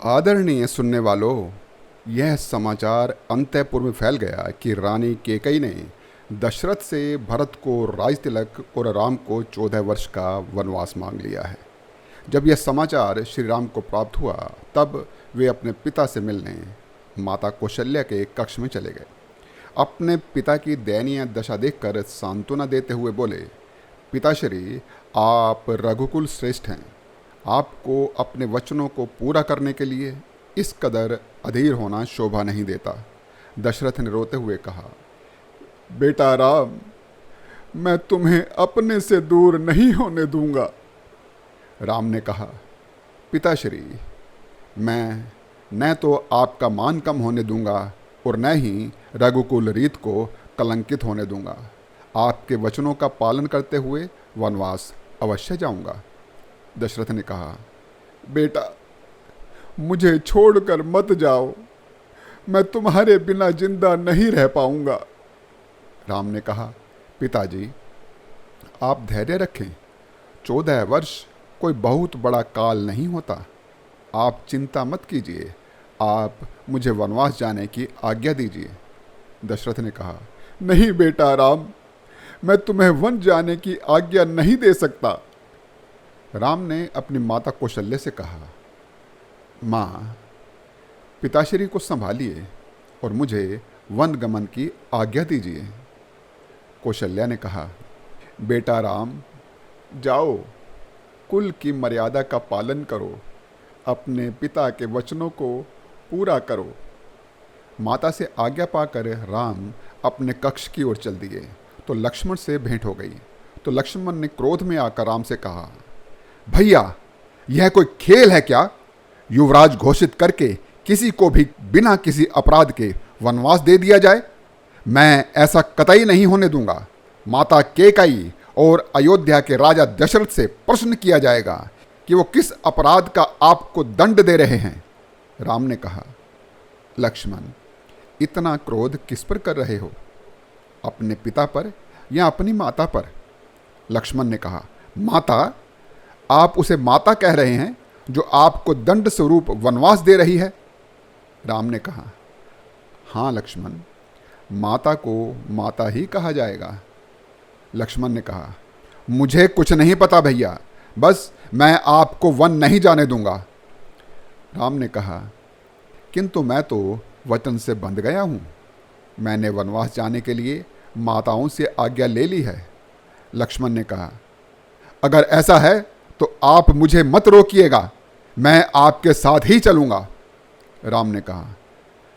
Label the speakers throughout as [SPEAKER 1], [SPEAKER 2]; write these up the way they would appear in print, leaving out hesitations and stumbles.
[SPEAKER 1] आदरणीय सुनने वालों, यह समाचार अंतःपुर में फैल गया कि रानी केकई ने दशरथ से भरत को राज तिलक और राम को 14 वर्ष का वनवास मांग लिया है। जब यह समाचार श्री राम को प्राप्त हुआ तब वे अपने पिता से मिलने माता कौशल्या के कक्ष में चले गए। अपने पिता की दयनीय दशा देखकर सांत्वना देते हुए बोले, पिताश्री, आप रघुकुल श्रेष्ठ हैं। आपको अपने वचनों को पूरा करने के लिए इस कदर अधीर होना शोभा नहीं देता। दशरथ ने रोते हुए कहा, बेटा राम, मैं तुम्हें अपने से दूर नहीं होने दूंगा। राम ने कहा, पिताश्री, मैं न तो आपका मान कम होने दूंगा और न ही रघुकुल रीत को कलंकित होने दूंगा। आपके वचनों का पालन करते हुए वनवास अवश्य जाऊंगा। दशरथ ने कहा, बेटा, मुझे छोड़कर मत जाओ, मैं तुम्हारे बिना जिंदा नहीं रह पाऊंगा। राम ने कहा, पिताजी, आप धैर्य रखें। 14 वर्ष कोई बहुत बड़ा काल नहीं होता। आप चिंता मत कीजिए, आप मुझे वनवास जाने की आज्ञा दीजिए। दशरथ ने कहा, नहीं बेटा राम, मैं तुम्हें वन जाने की आज्ञा नहीं दे सकता। राम ने अपनी माता कौशल्या से कहा, माँ, पिताश्री को संभालिए और मुझे वन गमन की आज्ञा दीजिए। कौशल्या ने कहा, बेटा राम, जाओ, कुल की मर्यादा का पालन करो, अपने पिता के वचनों को पूरा करो। माता से आज्ञा पाकर राम अपने कक्ष की ओर चल दिए तो लक्ष्मण से भेंट हो गई। तो लक्ष्मण ने क्रोध में आकर राम से कहा, भैया, यह कोई खेल है क्या? युवराज घोषित करके किसी को भी बिना किसी अपराध के वनवास दे दिया जाए? मैं ऐसा कतई नहीं होने दूंगा। माता केकई और अयोध्या के राजा दशरथ से प्रश्न किया जाएगा कि वो किस अपराध का आपको दंड दे रहे हैं। राम ने कहा, लक्ष्मण, इतना क्रोध किस पर कर रहे हो? अपने पिता पर या अपनी माता पर? लक्ष्मण ने कहा, माता? आप उसे माता कह रहे हैं जो आपको दंड स्वरूप वनवास दे रही है? राम ने कहा, हाँ लक्ष्मण, माता को माता ही कहा जाएगा। लक्ष्मण ने कहा, मुझे कुछ नहीं पता भैया, बस मैं आपको वन नहीं जाने दूंगा। राम ने कहा, किंतु मैं तो वचन से बंध गया हूँ। मैंने वनवास जाने के लिए माताओं से आज्ञा ले ली है। लक्ष्मण ने कहा, अगर ऐसा है तो आप मुझे मत रोकिएगा, मैं आपके साथ ही चलूँगा। राम ने कहा,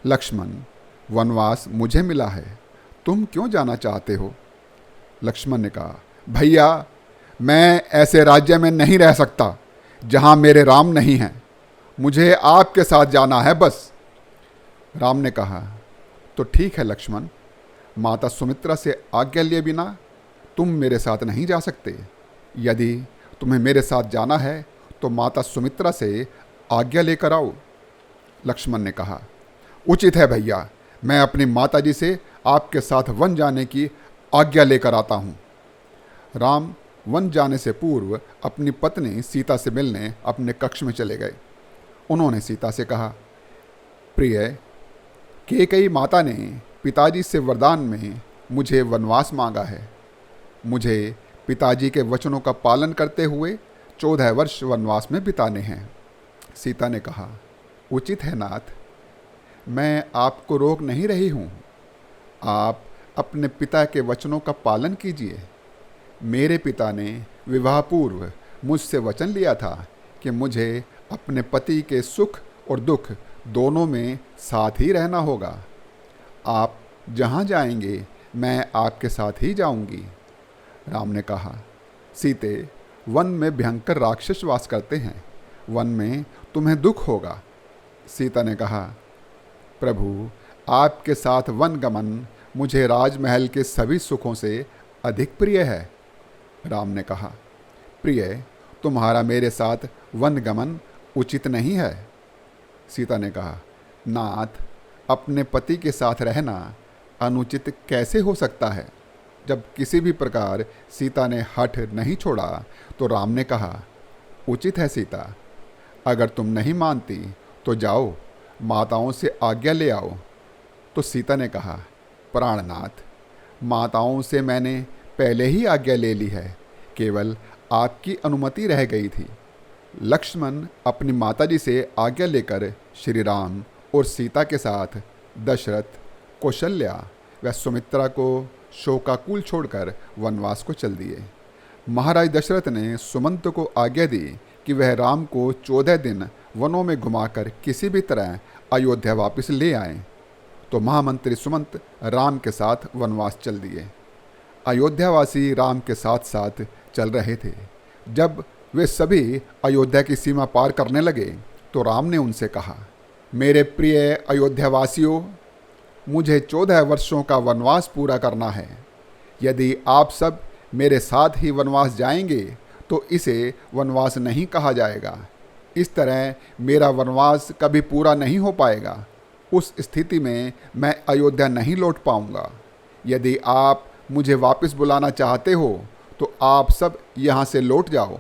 [SPEAKER 1] लक्ष्मण, वनवास मुझे मिला है, तुम क्यों जाना चाहते हो? लक्ष्मण ने कहा, भैया, मैं ऐसे राज्य में नहीं रह सकता जहाँ मेरे राम नहीं हैं। मुझे आपके साथ जाना है बस। राम ने कहा, तो ठीक है लक्ष्मण, माता सुमित्रा से आज्ञा लिए बिना तुम मेरे साथ नहीं जा सकते। यदि तुम्हें मेरे साथ जाना है तो माता सुमित्रा से आज्ञा लेकर आओ। लक्ष्मण ने कहा, उचित है भैया, मैं अपनी माताजी से आपके साथ वन जाने की आज्ञा लेकर आता हूँ। राम वन जाने से पूर्व अपनी पत्नी सीता से मिलने अपने कक्ष में चले गए। उन्होंने सीता से कहा, प्रिय, केकई माता ने पिताजी से वरदान में मुझे वनवास मांगा है। मुझे पिताजी के वचनों का पालन करते हुए 14 वर्ष वनवास में बिताने हैं। सीता ने कहा, उचित है नाथ, मैं आपको रोक नहीं रही हूँ। आप अपने पिता के वचनों का पालन कीजिए। मेरे पिता ने विवाह पूर्व मुझसे वचन लिया था कि मुझे अपने पति के सुख और दुख दोनों में साथ ही रहना होगा। आप जहाँ जाएंगे मैं आपके साथ ही जाऊंगी। राम ने कहा, सीते, वन में भयंकर राक्षस वास करते हैं, वन में तुम्हें दुख होगा। सीता ने कहा, प्रभु, आपके साथ वन गमन मुझे राजमहल के सभी सुखों से अधिक प्रिय है। राम ने कहा, प्रिय, तुम्हारा मेरे साथ वन गमन उचित नहीं है। सीता ने कहा, नाथ, अपने पति के साथ रहना अनुचित कैसे हो सकता है? जब किसी भी प्रकार सीता ने हठ नहीं छोड़ा तो राम ने कहा, उचित है सीता, अगर तुम नहीं मानती तो जाओ, माताओं से आज्ञा ले आओ। तो सीता ने कहा, प्राणनाथ, माताओं से मैंने पहले ही आज्ञा ले ली है, केवल आपकी अनुमति रह गई थी। लक्ष्मण अपनी माताजी से आज्ञा लेकर श्री राम और सीता के साथ दशरथ, कौशल्या व सुमित्रा को शोकाकुल छोड़कर वनवास को चल दिए। महाराज दशरथ ने सुमंत को आज्ञा दी कि वह राम को 14 दिन वनों में घुमाकर किसी भी तरह अयोध्या वापस ले आएं। तो महामंत्री सुमंत राम के साथ वनवास चल दिए। अयोध्यावासी राम के साथ साथ चल रहे थे। जब वे सभी अयोध्या की सीमा पार करने लगे तो राम ने उनसे कहा, मेरे प्रिय अयोध्यावासियों, मुझे 14 वर्षों का वनवास पूरा करना है। यदि आप सब मेरे साथ ही वनवास जाएंगे तो इसे वनवास नहीं कहा जाएगा। इस तरह मेरा वनवास कभी पूरा नहीं हो पाएगा। उस स्थिति में मैं अयोध्या नहीं लौट पाऊंगा। यदि आप मुझे वापस बुलाना चाहते हो तो आप सब यहाँ से लौट जाओ।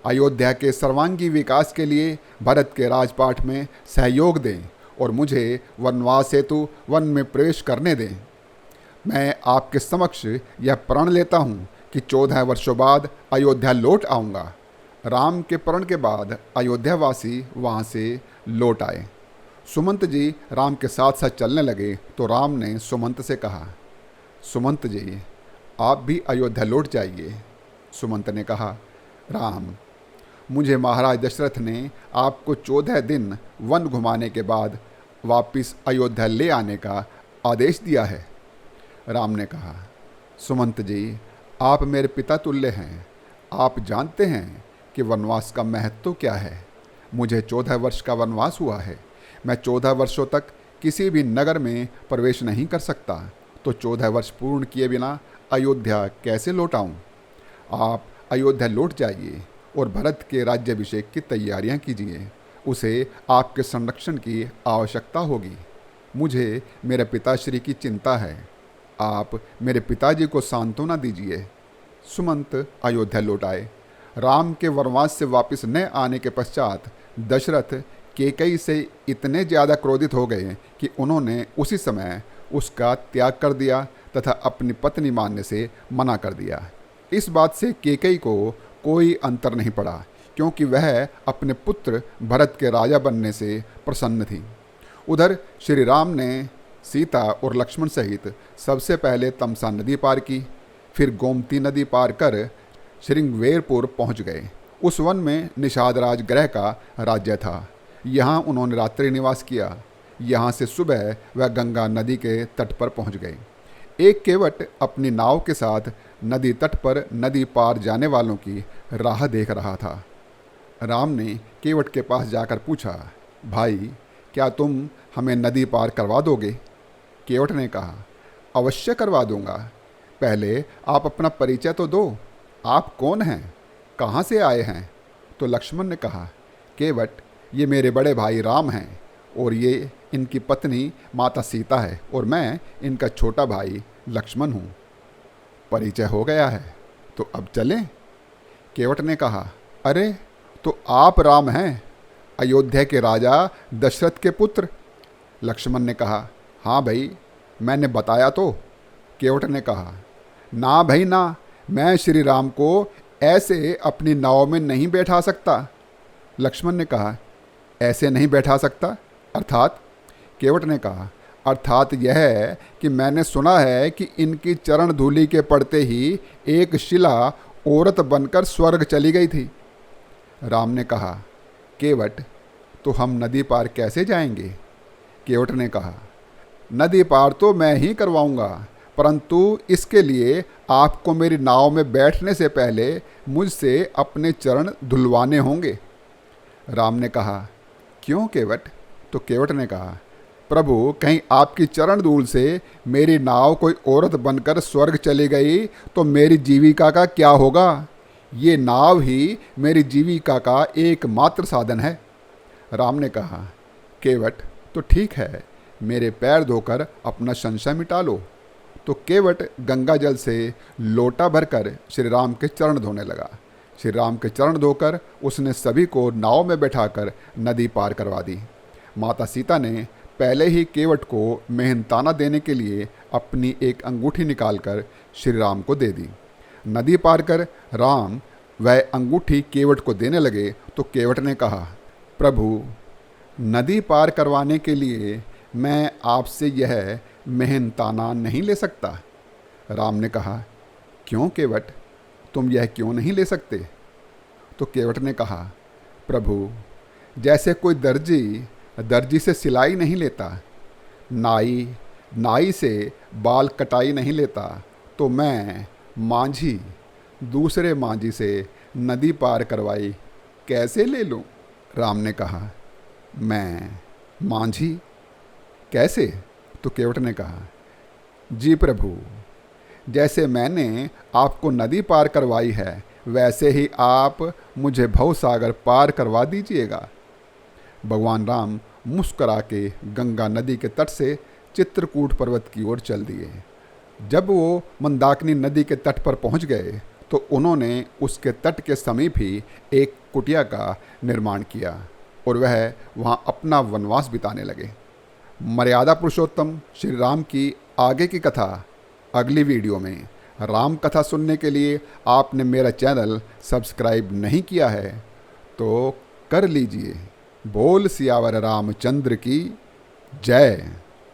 [SPEAKER 1] अयोध्या के सर्वांगी विकास के लिए भरत के राजपाट में सहयोग दें और मुझे वनवास हेतु वन में प्रवेश करने दें। मैं आपके समक्ष यह प्रण लेता हूँ कि 14 वर्षों बाद अयोध्या लौट आऊँगा। राम के प्रण के बाद अयोध्यावासी वहाँ से लौट आए। सुमंत जी राम के साथ साथ चलने लगे तो राम ने सुमंत से कहा, सुमंत जी, आप भी अयोध्या लौट जाइए। सुमंत ने कहा, राम, मुझे महाराज दशरथ ने आपको 14 दिन वन घुमाने के बाद वापस अयोध्या ले आने का आदेश दिया है। राम ने कहा, सुमंत जी, आप मेरे पिता तुल्य हैं। आप जानते हैं कि वनवास का महत्व क्या है। मुझे 14 वर्ष का वनवास हुआ है। मैं 14 वर्षों तक किसी भी नगर में प्रवेश नहीं कर सकता, तो 14 वर्ष पूर्ण किए बिना अयोध्या कैसे लौट आऊँ? आप अयोध्या लौट जाइए और भरत के राज्याभिषेक की तैयारियां कीजिए। उसे आपके संरक्षण की आवश्यकता होगी। मुझे मेरे पिताश्री की चिंता है। आप मेरे पिताजी को सांत्वना दीजिए। सुमंत अयोध्या लौट आए। राम के वनवास से वापस न आने के पश्चात दशरथ कैकेयी से इतने ज़्यादा क्रोधित हो गए कि उन्होंने उसी समय उसका त्याग कर दिया तथा अपनी पत्नी मानने से मना कर दिया। इस बात से कैकेयी को कोई अंतर नहीं पड़ा, क्योंकि वह अपने पुत्र भरत के राजा बनने से प्रसन्न थी। उधर श्री राम ने सीता और लक्ष्मण सहित सबसे पहले तमसा नदी पार की, फिर गोमती नदी पार कर श्रृंगवेरपुर पहुंच गए। उस वन में निषाद राज ग्रह का राज्य था। यहाँ उन्होंने रात्रि निवास किया। यहाँ से सुबह वह गंगा नदी के तट पर पहुंच गए। एक केवट अपनी नाव के साथ नदी तट पर नदी पार जाने वालों की राह देख रहा था। राम ने केवट के पास जाकर पूछा, भाई, क्या तुम हमें नदी पार करवा दोगे? केवट ने कहा, अवश्य करवा दूंगा। पहले आप अपना परिचय तो दो। आप कौन हैं? कहाँ से आए हैं? तो लक्ष्मण ने कहा, केवट, ये मेरे बड़े भाई राम हैं और ये इनकी पत्नी माता सीता है और मैं इनका छोटा भाई लक्ष्मण हूँ। परिचय हो गया है तो अब चलें? केवट ने कहा, अरे, तो आप राम हैं, अयोध्या के राजा दशरथ के पुत्र? लक्ष्मण ने कहा, हाँ भाई, मैंने बताया तो। केवट ने कहा, ना भाई ना, मैं श्री राम को ऐसे अपनी नाव में नहीं बैठा सकता। लक्ष्मण ने कहा, ऐसे नहीं बैठा सकता अर्थात? केवट ने कहा, अर्थात यह है कि मैंने सुना है कि इनकी चरण धूलि के पड़ते ही एक शिला औरत बनकर स्वर्ग चली गई थी। राम ने कहा, केवट, तो हम नदी पार कैसे जाएंगे? केवट ने कहा, नदी पार तो मैं ही करवाऊंगा, परंतु इसके लिए आपको मेरी नाव में बैठने से पहले मुझसे अपने चरण धुलवाने होंगे। राम ने कहा, क्यों केवट? तो केवट ने कहा, प्रभु, कहीं आपकी चरण धूल से मेरी नाव कोई औरत बनकर स्वर्ग चली गई तो मेरी जीविका का क्या होगा? ये नाव ही मेरी जीविका का एकमात्र साधन है। राम ने कहा, केवट, तो ठीक है, मेरे पैर धोकर अपना संशय मिटा लो। तो केवट गंगा जल से लोटा भरकर श्री राम के चरण धोने लगा। श्री राम के चरण धोकर उसने सभी को नाव में बैठाकर नदी पार करवा दी। माता सीता ने पहले ही केवट को मेहनताना देने के लिए अपनी एक अंगूठी निकालकर श्री राम को दे दी। नदी पार कर राम वह अंगूठी केवट को देने लगे तो केवट ने कहा, प्रभु, नदी पार करवाने के लिए मैं आपसे यह मेहनताना नहीं ले सकता। राम ने कहा, क्यों केवट, तुम यह क्यों नहीं ले सकते? तो केवट ने कहा, प्रभु, जैसे कोई दर्जी से सिलाई नहीं लेता, नाई से बाल कटाई नहीं लेता, तो मैं मांझी दूसरे मांझी से नदी पार करवाई कैसे ले लूं? राम ने कहा, मैं मांझी कैसे? तो केवट ने कहा, जी प्रभु, जैसे मैंने आपको नदी पार करवाई है वैसे ही आप मुझे भवसागर पार करवा दीजिएगा। भगवान राम मुस्करा के गंगा नदी के तट से चित्रकूट पर्वत की ओर चल दिए। जब वो मंदाकिनी नदी के तट पर पहुंच गए तो उन्होंने उसके तट के समीप ही एक कुटिया का निर्माण किया और वह वहां अपना वनवास बिताने लगे। मर्यादा पुरुषोत्तम श्री राम की आगे की कथा अगली वीडियो में। राम कथा सुनने के लिए आपने मेरा चैनल सब्सक्राइब नहीं किया है तो कर लीजिए। बोल सियावर रामचंद्र की जय।